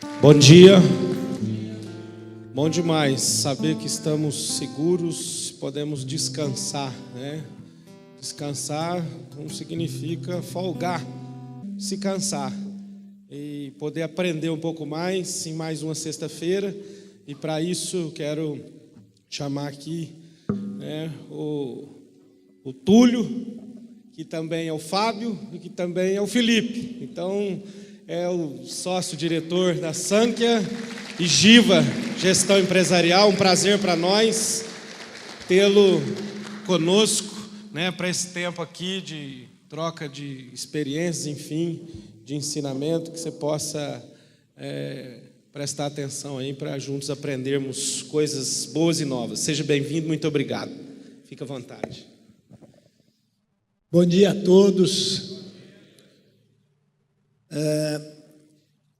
Bom dia. Bom demais saber que estamos seguros, podemos descansar, né? Descansar não significa folgar, se cansar e poder aprender um pouco mais em mais uma sexta-feira. E para isso quero chamar aqui, né, o Túlio, que também é o Fábio e que também é o Felipe. Então, é o sócio-diretor da Sankhya e Giva Gestão Empresarial. Um prazer para nós tê-lo conosco, né, para esse tempo aqui de troca de experiências, enfim, de ensinamento, que você possa prestar atenção aí para juntos aprendermos coisas boas e novas. Seja bem-vindo, muito obrigado. Fique à vontade. Bom dia a todos.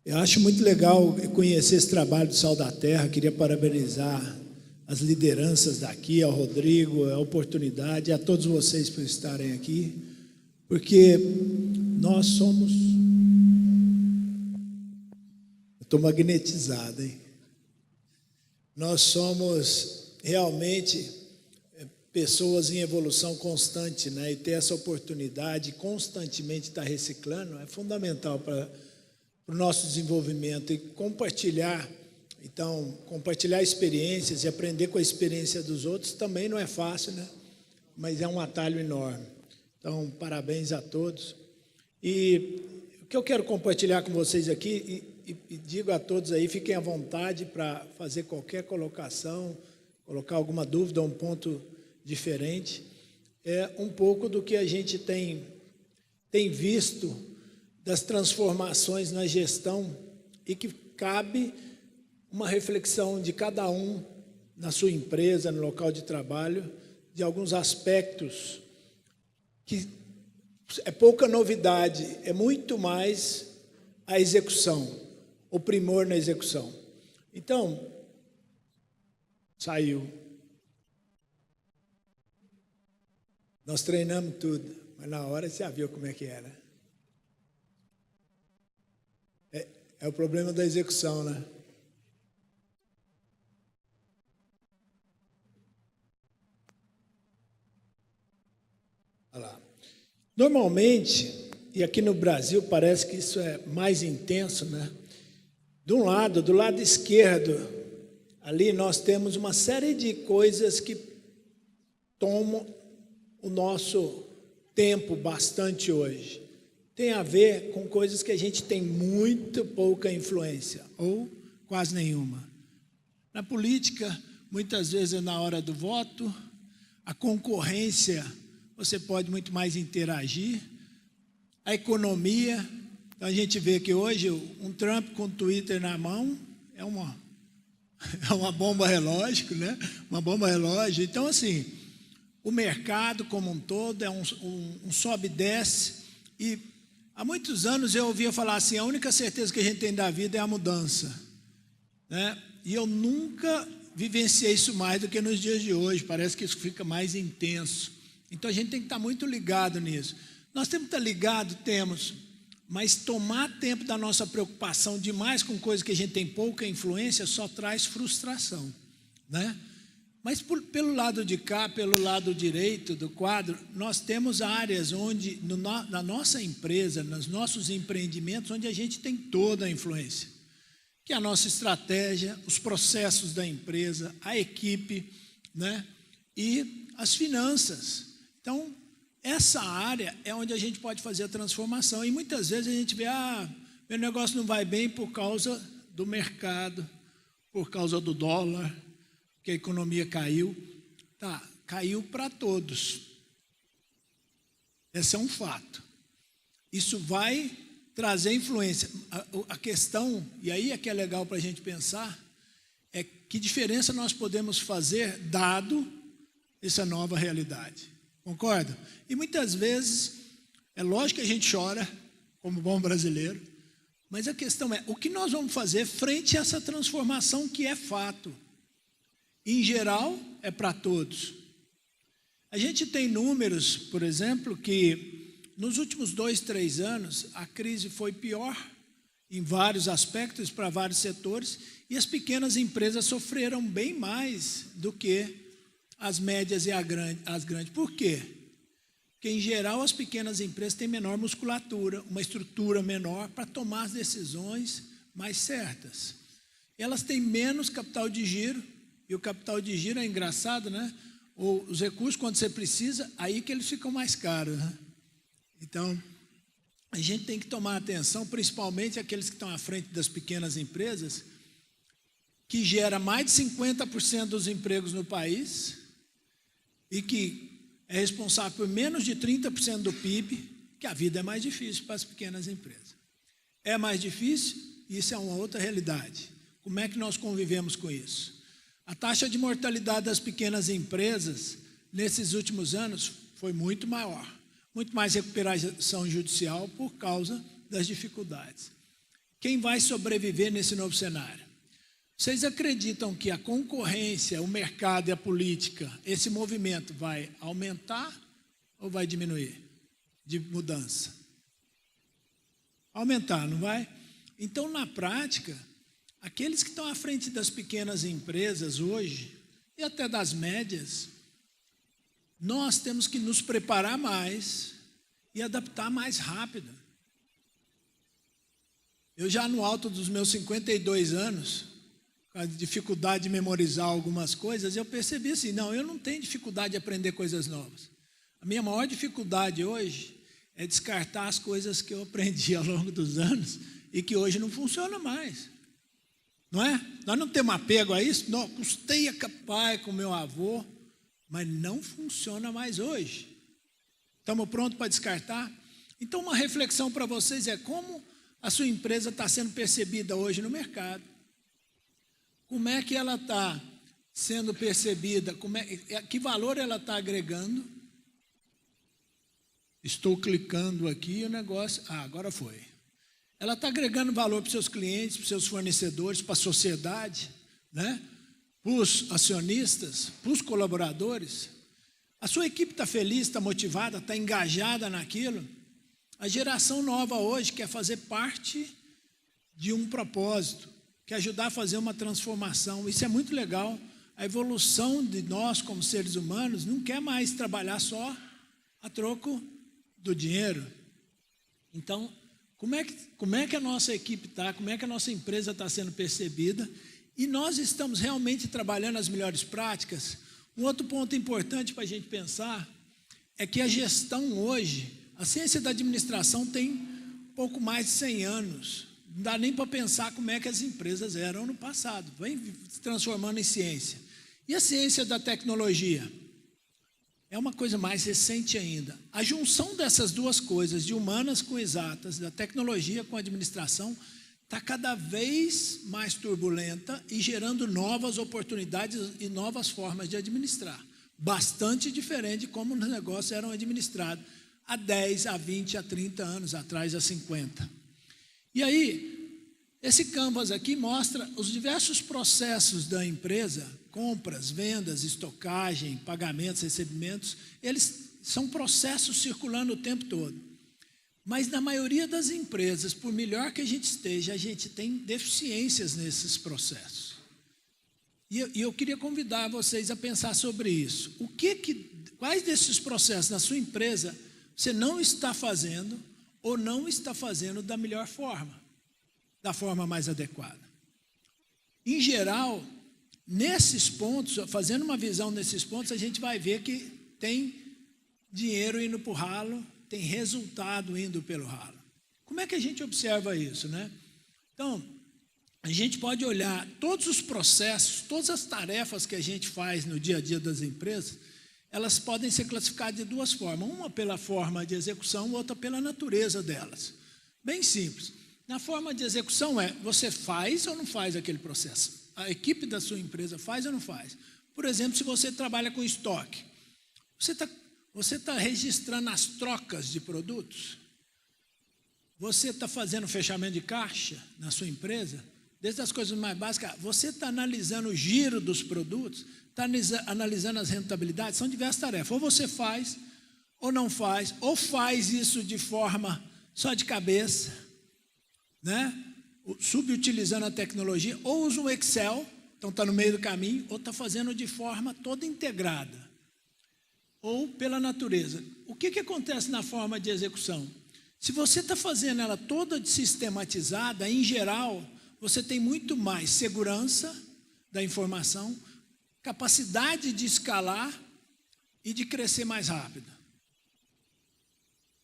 Eu acho muito legal conhecer esse trabalho do Sal da Terra. Queria parabenizar as lideranças daqui, ao Rodrigo, a oportunidade, a todos vocês por estarem aqui, porque nós somos... Estou magnetizado, hein? Nós somos realmente pessoas em evolução constante, né? E ter essa oportunidade, constantemente estar reciclando, é fundamental para o nosso desenvolvimento. E compartilhar, então, compartilhar experiências e aprender com a experiência dos outros também não é fácil, né? Mas é um atalho enorme. Então, parabéns a todos. E o que eu quero compartilhar com vocês aqui, e digo a todos aí, fiquem à vontade para fazer qualquer colocação, colocar alguma dúvida, um ponto diferente, é um pouco do que a gente tem visto das transformações na gestão e que cabe uma reflexão de cada um na sua empresa, no local de trabalho, de alguns aspectos que é pouca novidade, é muito mais a execução, o primor na execução. Então, saiu. Nós treinamos tudo, mas na hora você já viu como é que era. É o problema da execução, né? Olha lá. Normalmente, e aqui no Brasil parece que isso é mais intenso, né? De um lado, do lado esquerdo, ali nós temos uma série de coisas que tomam o nosso tempo bastante hoje. Tem a ver com coisas que a gente tem muito pouca influência, ou quase nenhuma. Na política, muitas vezes é na hora do voto, a concorrência, você pode muito mais interagir, a economia, então a gente vê que hoje um Trump com o Twitter na mão é uma bomba relógio, né? Uma bomba relógio. Então, assim, o mercado como um todo é um sobe e desce, e há muitos anos eu ouvia falar assim, a única certeza que a gente tem da vida é a mudança, né? E eu nunca vivenciei isso mais do que nos dias de hoje, parece que isso fica mais intenso. Então a gente tem que estar muito ligado nisso. Nós temos que estar ligado, mas tomar tempo da nossa preocupação demais com coisas que a gente tem pouca influência só traz frustração, né? Mas pelo lado de cá, pelo lado direito do quadro, nós temos áreas onde, na nossa empresa, nos nossos empreendimentos, onde a gente tem toda a influência. Que é a nossa estratégia, os processos da empresa, a equipe, né? E as finanças. Então, essa área é onde a gente pode fazer a transformação. E muitas vezes a gente vê, meu negócio não vai bem por causa do mercado, por causa do dólar, que a economia caiu. Tá, caiu para todos. Esse é um fato. Isso vai trazer influência. A questão, e aí é que é legal para a gente pensar, é que diferença nós podemos fazer dado essa nova realidade. Concorda? E muitas vezes, é lógico que a gente chora, como bom brasileiro, mas a questão é, o que nós vamos fazer frente a essa transformação que é fato? Em geral, é para todos. A gente tem números, por exemplo, que nos últimos 2, 3 anos, a crise foi pior em vários aspectos, para vários setores, e as pequenas empresas sofreram bem mais do que as médias e as grandes. Por quê? Porque, em geral, as pequenas empresas têm menor musculatura, uma estrutura menor para tomar as decisões mais certas. Elas têm menos capital de giro, e o capital de giro é engraçado, né? Ou os recursos, quando você precisa, aí que eles ficam mais caros, né? Então, a gente tem que tomar atenção, principalmente aqueles que estão à frente das pequenas empresas, que gera mais de 50% dos empregos no país e que é responsável por menos de 30% do PIB, que a vida é mais difícil para as pequenas empresas. É mais difícil, isso é uma outra realidade. Como é que nós convivemos com isso? A taxa de mortalidade das pequenas empresas, nesses últimos anos, foi muito maior. Muito mais recuperação judicial por causa das dificuldades. Quem vai sobreviver nesse novo cenário? Vocês acreditam que a concorrência, o mercado e a política, esse movimento vai aumentar ou vai diminuir de mudança? Aumentar, não vai? Então, na prática, aqueles que estão à frente das pequenas empresas hoje, e até das médias, nós temos que nos preparar mais e adaptar mais rápido. Eu já no alto dos meus 52 anos, com a dificuldade de memorizar algumas coisas, eu percebi assim, não, eu não tenho dificuldade de aprender coisas novas. A minha maior dificuldade hoje é descartar as coisas que eu aprendi ao longo dos anos e que hoje não funcionam mais. Não é? Nós não temos apego a isso, não, custei a capaz com meu avô, mas não funciona mais hoje. Estamos prontos para descartar? Então, uma reflexão para vocês é como a sua empresa está sendo percebida hoje no mercado. Como é que ela está sendo percebida? Que valor ela está agregando? Estou clicando aqui e o negócio... agora foi. Ela está agregando valor para os seus clientes, para os seus fornecedores, para a sociedade, né? Para os acionistas, para os colaboradores. A sua equipe está feliz, está motivada, está engajada naquilo. A geração nova hoje quer fazer parte de um propósito, quer ajudar a fazer uma transformação. Isso é muito legal. A evolução de nós como seres humanos não quer mais trabalhar só a troco do dinheiro. Então, como é que a nossa equipe está, como é que a nossa empresa está sendo percebida, e nós estamos realmente trabalhando as melhores práticas. Um outro ponto importante para a gente pensar é que a gestão hoje, a ciência da administração tem pouco mais de 100 anos, não dá nem para pensar como é que as empresas eram no passado, vem se transformando em ciência. E a ciência da tecnologia? É uma coisa mais recente ainda. A junção dessas duas coisas, de humanas com exatas, da tecnologia com a administração, está cada vez mais turbulenta e gerando novas oportunidades e novas formas de administrar. Bastante diferente de como os negócios eram administrados há 10, há 20, há 30 anos atrás, há 50. E aí, esse canvas aqui mostra os diversos processos da empresa, compras, vendas, estocagem, pagamentos, recebimentos, eles são processos circulando o tempo todo. Mas na maioria das empresas, por melhor que a gente esteja, a gente tem deficiências nesses processos. E eu queria convidar vocês a pensar sobre isso. Quais desses processos na sua empresa você não está fazendo ou não está fazendo da melhor forma, da forma mais adequada? Em geral, nesses pontos, fazendo uma visão nesses pontos, a gente vai ver que tem dinheiro indo para o ralo, tem resultado indo pelo ralo. Como é que a gente observa isso, né? Então, a gente pode olhar todos os processos, todas as tarefas que a gente faz no dia a dia das empresas, elas podem ser classificadas de duas formas. Uma pela forma de execução, outra pela natureza delas. Bem simples. Na forma de execução você faz ou não faz aquele processo? A equipe da sua empresa faz ou não faz? Por exemplo, se você trabalha com estoque, você está registrando as trocas de produtos? Você está fazendo fechamento de caixa na sua empresa? Desde as coisas mais básicas, você está analisando o giro dos produtos, está analisando as rentabilidades, são diversas tarefas. Ou você faz, ou não faz, ou faz isso de forma só de cabeça, né? subutilizando a tecnologia, ou usa um Excel, então está no meio do caminho, ou está fazendo de forma toda integrada, ou pela natureza. O que acontece na forma de execução? Se você está fazendo ela toda sistematizada, em geral, você tem muito mais segurança da informação, capacidade de escalar e de crescer mais rápido.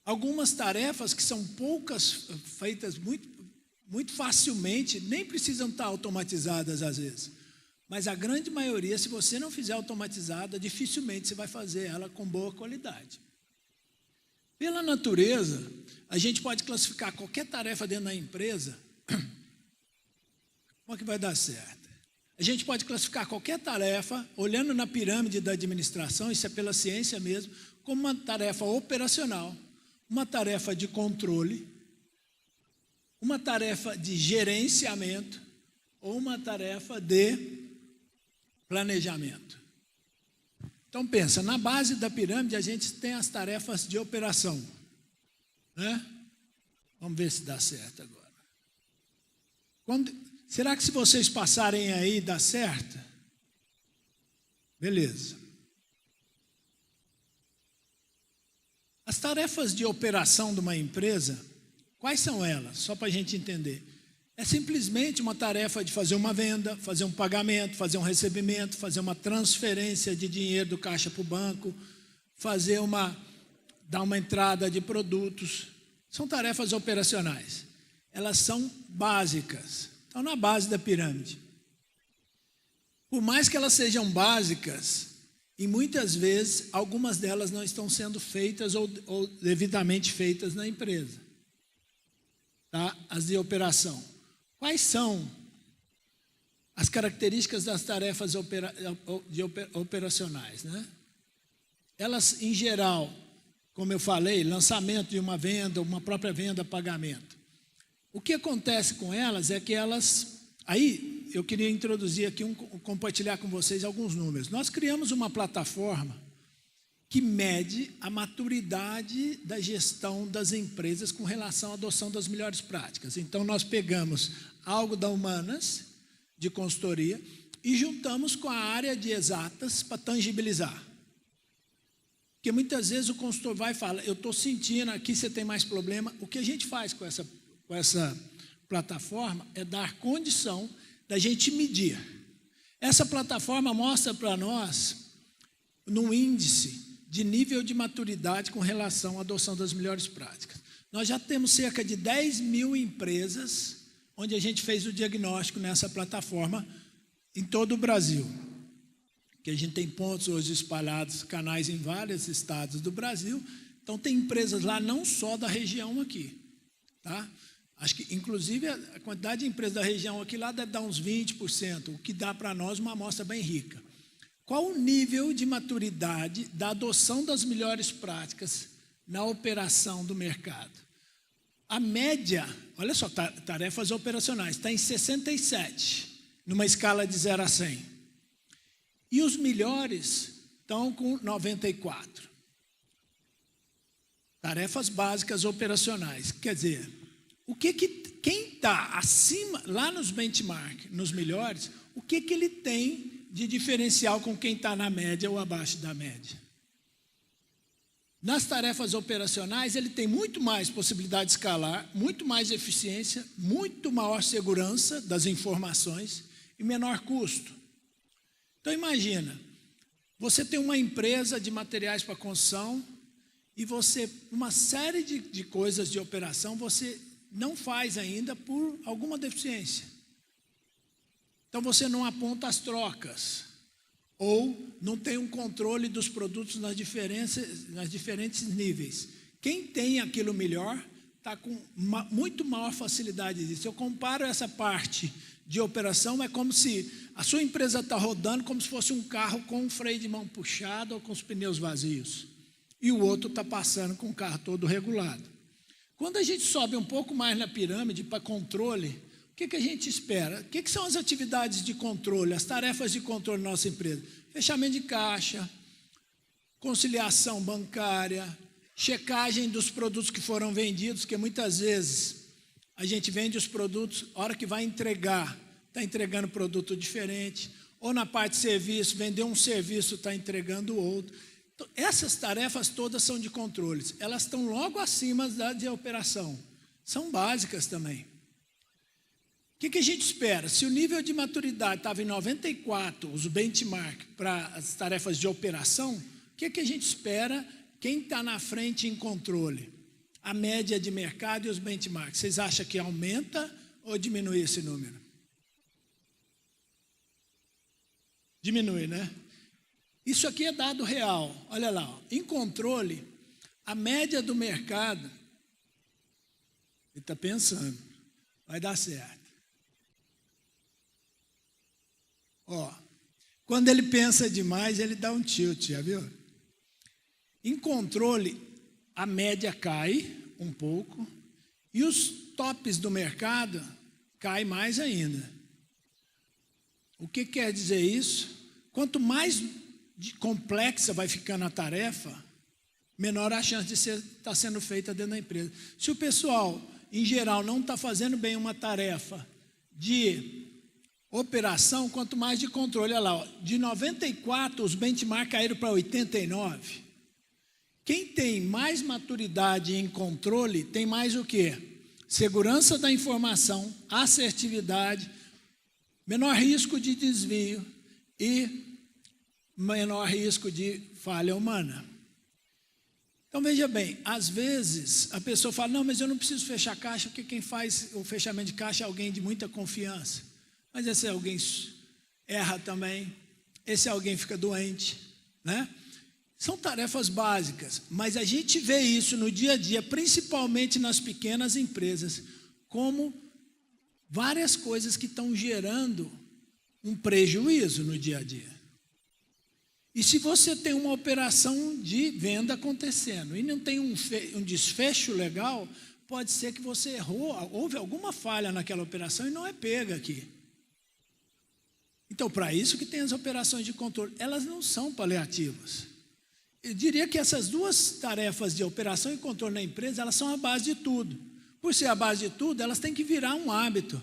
Algumas tarefas que são poucas, feitas muito facilmente, nem precisam estar automatizadas às vezes. Mas a grande maioria, se você não fizer automatizada, dificilmente você vai fazer ela com boa qualidade. Pela natureza, a gente pode classificar qualquer tarefa dentro da empresa. Como é que vai dar certo? A gente pode classificar qualquer tarefa, olhando na pirâmide da administração, isso é pela ciência mesmo, como uma tarefa operacional, uma tarefa de controle, uma tarefa de gerenciamento ou uma tarefa de planejamento. Então pensa, na base da pirâmide a gente tem as tarefas de operação, né? Vamos ver se dá certo agora. Será que se vocês passarem aí dá certo? Beleza. As tarefas de operação de uma empresa, quais são elas? Só para a gente entender. É simplesmente uma tarefa de fazer uma venda, fazer um pagamento, fazer um recebimento, fazer uma transferência de dinheiro do caixa para o banco, dar uma entrada de produtos. São tarefas operacionais. Elas são básicas. Estão na base da pirâmide. Por mais que elas sejam básicas, e muitas vezes algumas delas não estão sendo feitas ou devidamente feitas na empresa. Tá? As de operação. Quais são as características das tarefas operacionais, né? Elas, em geral, como eu falei, lançamento de uma venda, uma própria venda, pagamento. O que acontece com elas é que elas... Aí, eu queria introduzir aqui, compartilhar com vocês alguns números. Nós criamos uma plataforma que mede a maturidade da gestão das empresas com relação à adoção das melhores práticas. Então, nós pegamos algo da Humanas, de consultoria, e juntamos com a área de exatas para tangibilizar. Porque muitas vezes o consultor vai e fala, eu estou sentindo, aqui você tem mais problema. O que a gente faz com essa plataforma é dar condição da gente medir. Essa plataforma mostra para nós, num índice de nível de maturidade com relação à adoção das melhores práticas. Nós já temos cerca de 10 mil empresas onde a gente fez o diagnóstico nessa plataforma em todo o Brasil. Que a gente tem pontos hoje espalhados, canais em vários estados do Brasil. Então tem empresas lá não só da região aqui, tá? Acho que, inclusive, a quantidade de empresas da região aqui lá deve dar uns 20%, o que dá para nós uma amostra bem rica. Qual o nível de maturidade da adoção das melhores práticas na operação do mercado? A média, olha só, tarefas operacionais, está em 67, numa escala de 0 a 100. E os melhores estão com 94. Tarefas básicas operacionais, quer dizer... quem está acima, lá nos benchmark, nos melhores, o que ele tem de diferencial com quem está na média ou abaixo da média? Nas tarefas operacionais, ele tem muito mais possibilidade de escalar, muito mais eficiência, muito maior segurança das informações e menor custo. Então, imagina, você tem uma empresa de materiais para construção e você, uma série de coisas de operação, você não faz ainda por alguma deficiência. Então você não aponta as trocas, ou não tem um controle dos produtos nas diferentes níveis. Quem tem aquilo melhor está com muito maior facilidade disso. Eu comparo essa parte de operação, é como se a sua empresa está rodando como se fosse um carro com um freio de mão puxado ou com os pneus vazios. E o outro está passando com o carro todo regulado. Quando a gente sobe um pouco mais na pirâmide para controle, o que a gente espera? O que são as atividades de controle, as tarefas de controle da nossa empresa? Fechamento de caixa, conciliação bancária, checagem dos produtos que foram vendidos, que muitas vezes a gente vende os produtos, a hora que vai entregar, está entregando produto diferente. Ou na parte de serviço, vender um serviço, está entregando outro. Então, essas tarefas todas são de controles. Elas estão logo acima da de operação. São básicas também. O que a gente espera? Se o nível de maturidade estava em 94, os benchmark para as tarefas de operação, o que a gente espera? Quem está na frente em controle? A média de mercado e os benchmarks. Vocês acham que aumenta ou diminui esse número? Diminui, né? Isso aqui é dado real. Olha lá, ó. Em controle, a média do mercado, ele está pensando, vai dar certo. Ó, quando ele pensa demais, ele dá um tilt, já viu? Em controle, a média cai um pouco e os tops do mercado caem mais ainda. O que quer dizer isso? Quanto mais complexa vai ficando a tarefa, menor a chance de estar sendo feita dentro da empresa. Se o pessoal, em geral, não está fazendo bem uma tarefa de operação, quanto mais de controle. Olha lá, ó, de 94, os benchmarks caíram para 89. Quem tem mais maturidade em controle, tem mais o quê? Segurança da informação, assertividade, menor risco de desvio e menor risco de falha humana. Então, veja bem, às vezes a pessoa fala, não, mas eu não preciso fechar caixa, porque quem faz o fechamento de caixa é alguém de muita confiança. Mas esse alguém erra também, esse alguém fica doente, né? São tarefas básicas, mas a gente vê isso no dia a dia, principalmente nas pequenas empresas, como várias coisas que estão gerando um prejuízo no dia a dia. E se você tem uma operação de venda acontecendo e não tem um desfecho legal, pode ser que você errou, houve alguma falha naquela operação e não é pega aqui. Então, para isso que tem as operações de controle, elas não são paliativas. Eu diria que essas duas tarefas de operação e controle na empresa, elas são a base de tudo. Por ser a base de tudo, elas têm que virar um hábito.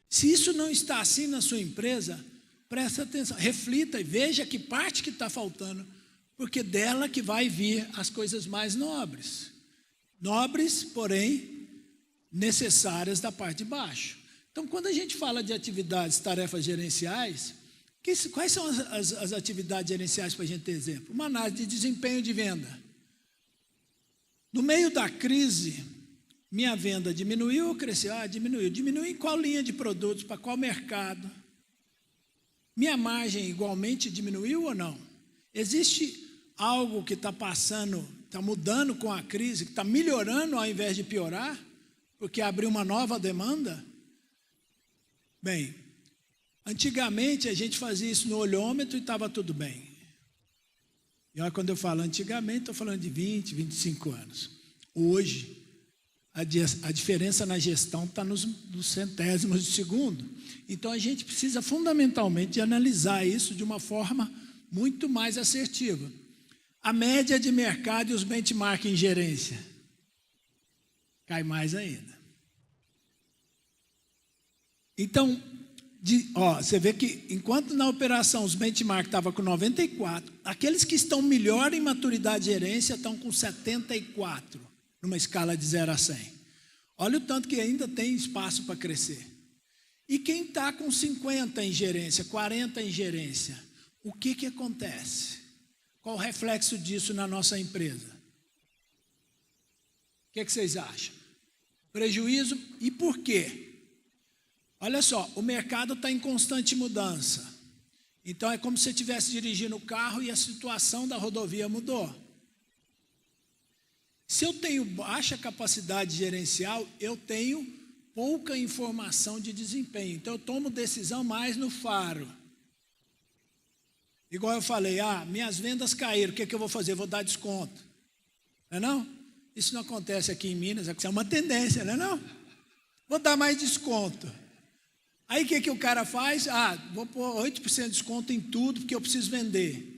Se isso não está assim na sua empresa, presta atenção, reflita e veja que parte que está faltando, porque dela que vai vir as coisas mais nobres. Nobres, porém, necessárias da parte de baixo. Então, quando a gente fala de atividades, tarefas gerenciais, quais são as atividades gerenciais para a gente ter exemplo? Uma análise de desempenho de venda. No meio da crise, minha venda diminuiu ou cresceu? Diminuiu. Diminuiu em qual linha de produtos, para qual mercado? Minha margem igualmente diminuiu ou não? Existe algo que está passando, está mudando com a crise, que está melhorando ao invés de piorar, porque abriu uma nova demanda? Bem, antigamente a gente fazia isso no olhômetro e estava tudo bem. E olha, quando eu falo antigamente, estou falando de 20, 25 anos. Hoje, a diferença na gestão está nos centésimos de segundo. Então, a gente precisa fundamentalmente de analisar isso de uma forma muito mais assertiva. A média de mercado e os benchmark em gerência cai mais ainda. Então, você vê que enquanto na operação os benchmark estavam com 94, aqueles que estão melhor em maturidade de gerência estão com 74, numa escala de 0 a 100. Olha o tanto que ainda tem espaço para crescer. E quem está com 50 em gerência, 40 em gerência, o que acontece? Qual o reflexo disso na nossa empresa? O que vocês acham? Prejuízo, e por quê? Olha só, o mercado está em constante mudança. Então, é como se você estivesse dirigindo o carro e a situação da rodovia mudou. Se eu tenho baixa capacidade gerencial, eu tenho pouca informação de desempenho. Então, eu tomo decisão mais no faro. Igual eu falei, minhas vendas caíram, o que eu vou fazer? Vou dar desconto. Não é não? Isso não acontece aqui em Minas, isso é uma tendência, não é não? Vou dar mais desconto. Aí o que o cara faz? Vou pôr 8% de desconto em tudo, porque eu preciso vender.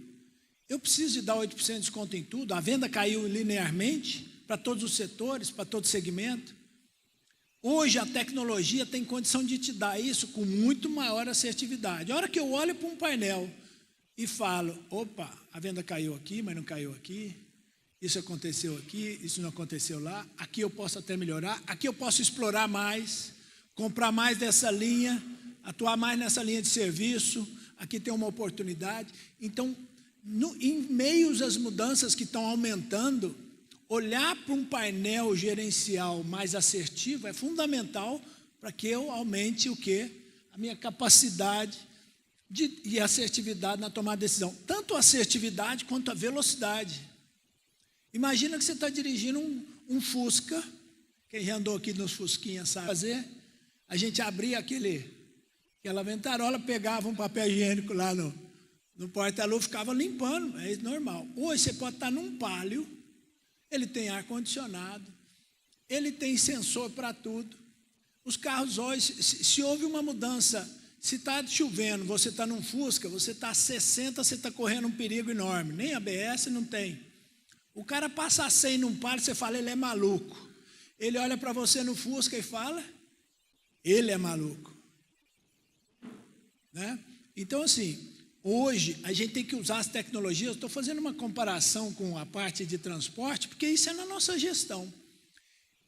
Eu preciso de dar 8% de desconto em tudo? A venda caiu linearmente para todos os setores, para todo segmento? Hoje a tecnologia tem condição de te dar isso com muito maior assertividade. A hora que eu olho para um painel e falo, opa, a venda caiu aqui, mas não caiu aqui, isso aconteceu aqui, isso não aconteceu lá, aqui eu posso até melhorar, aqui eu posso explorar mais, comprar mais dessa linha, atuar mais nessa linha de serviço, aqui tem uma oportunidade. Então, em meio às mudanças que estão aumentando, olhar para um painel gerencial mais assertivo é fundamental para que eu aumente o quê? A minha capacidade e assertividade na tomada de decisão. Tanto a assertividade quanto a velocidade. Imagina que você está dirigindo um Fusca, quem já andou aqui nos Fusquinhas sabe fazer, a gente abria aquela ventarola, pegava um papel higiênico lá no porta-luva, ficava limpando, é normal. Hoje você pode estar num Palio, ele tem ar-condicionado, ele tem sensor para tudo. Os carros hoje, se houve uma mudança, se está chovendo, você está num Fusca, você está a 60, você está correndo um perigo enorme, nem ABS não tem. O cara passa a 100 num Palio, você fala, ele é maluco. Ele olha para você no Fusca e fala, ele é maluco. Né? Então, assim, hoje a gente tem que usar as tecnologias. Eu estou fazendo uma comparação com a parte de transporte, porque isso é na nossa gestão.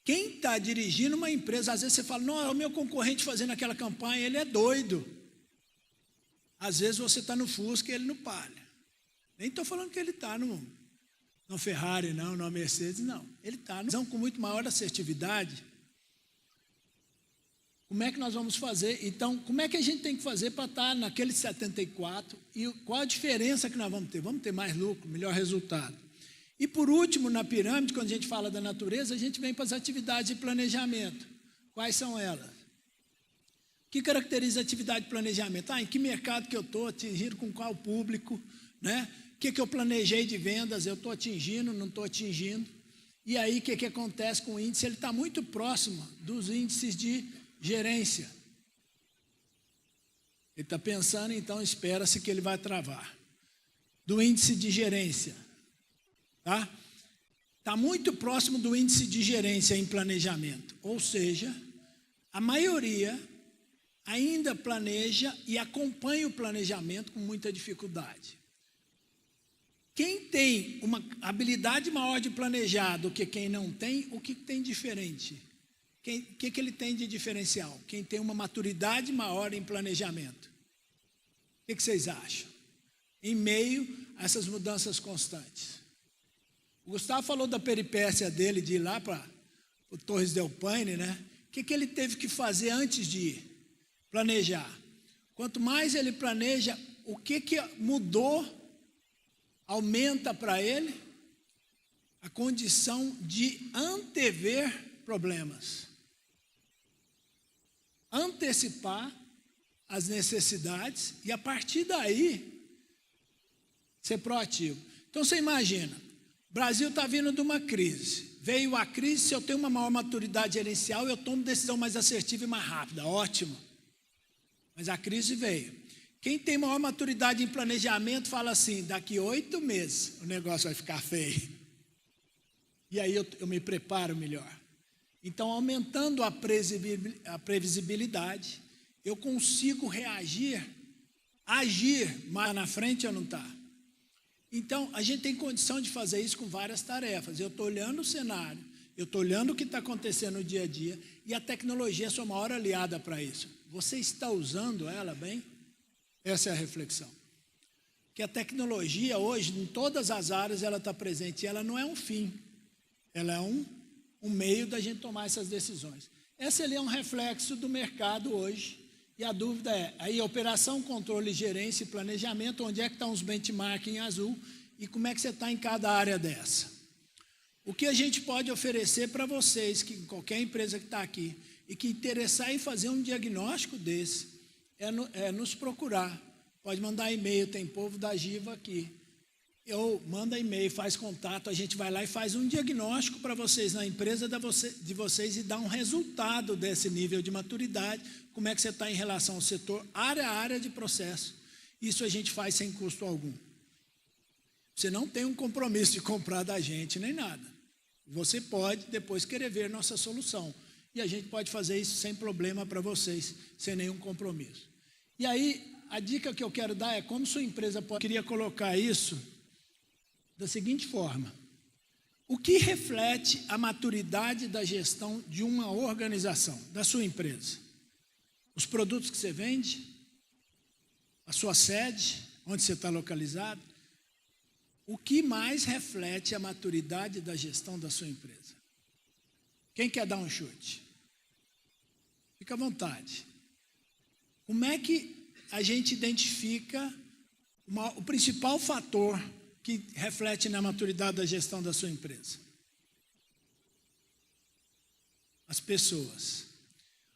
Quem está dirigindo uma empresa, às vezes você fala, não, é o meu concorrente fazendo aquela campanha, ele é doido. Às vezes você está no Fusca e ele no Palio. Nem estou falando que ele está no Ferrari, não, no Mercedes, não. Ele está com muito maior assertividade. Como é que nós vamos fazer? Então, como é que a gente tem que fazer para estar naquele 74? E qual a diferença que nós vamos ter? Vamos ter mais lucro, melhor resultado. E por último, na pirâmide, quando a gente fala da natureza, a gente vem para as atividades de planejamento. Quais são elas? O que caracteriza a atividade de planejamento? Em que mercado que eu estou, atingindo com qual público, né? O que eu planejei de vendas, eu estou atingindo, não estou atingindo. E aí, o que acontece com o índice? Ele está muito próximo dos índices de gerência. Ele está pensando, então espera-se que ele vai travar. Do índice de gerência. Tá? Está muito próximo do índice de gerência em planejamento. Ou seja, a maioria ainda planeja e acompanha o planejamento com muita dificuldade. Quem tem uma habilidade maior de planejar do que quem não tem, o que tem diferente? O que ele tem de diferencial? Quem tem uma maturidade maior em planejamento. O que vocês acham? Em meio a essas mudanças constantes. O Gustavo falou da peripécia dele de ir lá para o Torres del Paine, né? O que ele teve que fazer antes de ir? Planejar. Quanto mais ele planeja, o que mudou? Aumenta para ele a condição de antever problemas. Antecipar as necessidades e, a partir daí, ser proativo. Então, você imagina, o Brasil está vindo de uma crise. Veio a crise, se eu tenho uma maior maturidade gerencial, eu tomo decisão mais assertiva e mais rápida. Ótimo. Mas a crise veio. Quem tem maior maturidade em planejamento fala assim, daqui 8 meses o negócio vai ficar feio. E aí eu me preparo melhor. Então, aumentando a previsibilidade, eu consigo reagir, agir mais na frente ou não está? Então, a gente tem condição de fazer isso com várias tarefas. Eu estou olhando o cenário, eu estou olhando o que está acontecendo no dia a dia, e a tecnologia é a sua maior aliada para isso. Você está usando ela bem? Essa é a reflexão. Que a tecnologia hoje, em todas as áreas, ela está presente. E ela não é um fim. Ela é um meio da gente tomar essas decisões. Esse ali é um reflexo do mercado hoje. E a dúvida é, aí operação, controle, gerência e planejamento, onde é que estão os benchmarks em azul e como é que você está em cada área dessa. O que a gente pode oferecer para vocês, que qualquer empresa que está aqui, e que interessar em fazer um diagnóstico desse, é nos procurar. Pode mandar e-mail, tem povo da Giva aqui. Manda e-mail, faz contato, a gente vai lá e faz um diagnóstico para vocês na empresa de vocês e dá um resultado desse nível de maturidade, como é que você está em relação ao setor, área a área de processo. Isso a gente faz sem custo algum. Você não tem um compromisso de comprar da gente nem nada. Você pode depois querer ver nossa solução. E a gente pode fazer isso sem problema para vocês, sem nenhum compromisso. E aí, a dica que eu quero dar é como sua empresa pode... Eu queria colocar isso da seguinte forma. O que reflete a maturidade da gestão de uma organização, da sua empresa? Os produtos que você vende? A sua sede? Onde você está localizado? O que mais reflete a maturidade da gestão da sua empresa? Quem quer dar um chute? Fica à vontade. Como é que a gente identifica o principal fator que reflete na maturidade da gestão da sua empresa? As pessoas.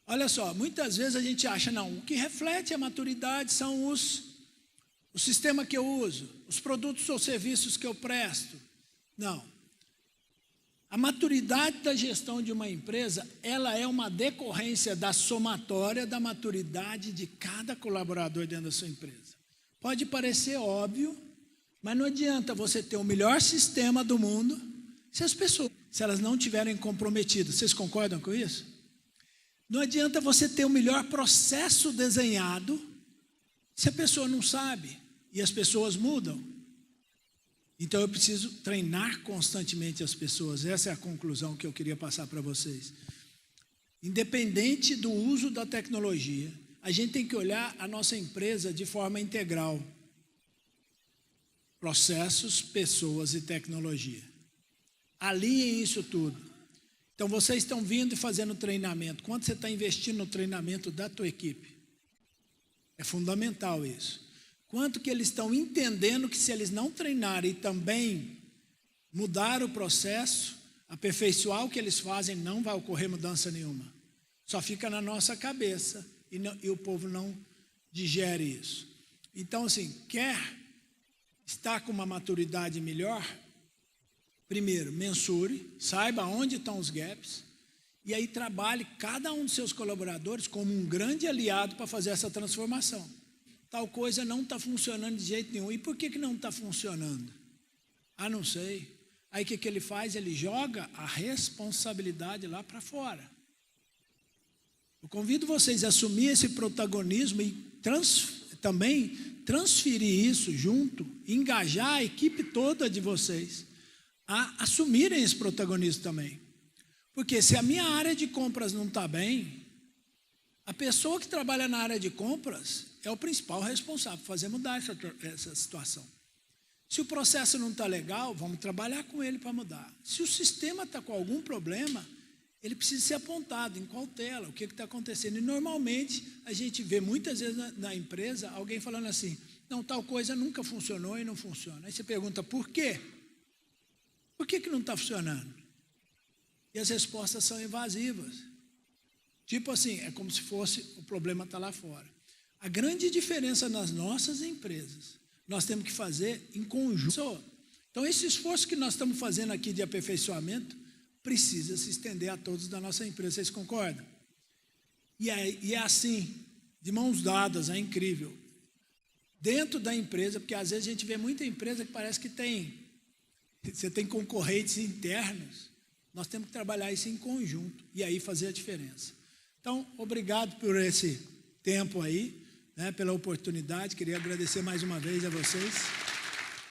Olha só, muitas vezes a gente acha, não, o que reflete a maturidade são o sistema que eu uso, os produtos ou serviços que eu presto. Não. A maturidade da gestão de uma empresa, ela é uma decorrência da somatória da maturidade de cada colaborador dentro da sua empresa. Pode parecer óbvio, mas não adianta você ter o melhor sistema do mundo se as pessoas, se elas não estiverem comprometidas. Vocês concordam com isso? Não adianta você ter o melhor processo desenhado se a pessoa não sabe e as pessoas mudam. Então eu preciso treinar constantemente as pessoas. Essa é a conclusão que eu queria passar para vocês. Independente do uso da tecnologia, a gente tem que olhar a nossa empresa de forma integral. Processos, pessoas e tecnologia. Alinhem isso tudo. Então vocês estão vindo e fazendo treinamento. Quanto você está investindo no treinamento da tua equipe? É fundamental isso. Quanto que eles estão entendendo que se eles não treinarem e também mudar o processo, aperfeiçoar o que eles fazem, não vai ocorrer mudança nenhuma. Só fica na nossa cabeça e o povo não digere isso. Então, assim, quer estar com uma maturidade melhor? Primeiro, mensure, saiba onde estão os gaps e aí trabalhe cada um dos seus colaboradores como um grande aliado para fazer essa transformação. Tal coisa não está funcionando de jeito nenhum. E por que não está funcionando? Ah, não sei. Aí o que ele faz? Ele joga a responsabilidade lá para fora. Eu convido vocês a assumir esse protagonismo e também transferir isso junto, engajar a equipe toda de vocês a assumirem esse protagonismo também. Porque se a minha área de compras não está bem, a pessoa que trabalha na área de compras é o principal responsável por fazer mudar essa situação. Se o processo não está legal, vamos trabalhar com ele para mudar. Se o sistema está com algum problema, ele precisa ser apontado em cautela, o que está acontecendo. E normalmente a gente vê muitas vezes na empresa alguém falando assim, não, tal coisa nunca funcionou e não funciona. Aí você pergunta, por quê? Por que não está funcionando? E as respostas são evasivas. Tipo assim, é como se fosse o problema está lá fora. A grande diferença nas nossas empresas, nós temos que fazer em conjunto. Então, esse esforço que nós estamos fazendo aqui de aperfeiçoamento precisa se estender a todos da nossa empresa. Vocês concordam? E é assim, de mãos dadas, é incrível. Dentro da empresa, porque às vezes a gente vê muita empresa que parece que você tem concorrentes internos. Nós temos que trabalhar isso em conjunto e aí fazer a diferença. Então, obrigado por esse tempo aí, né, pela oportunidade. Queria agradecer mais uma vez a vocês.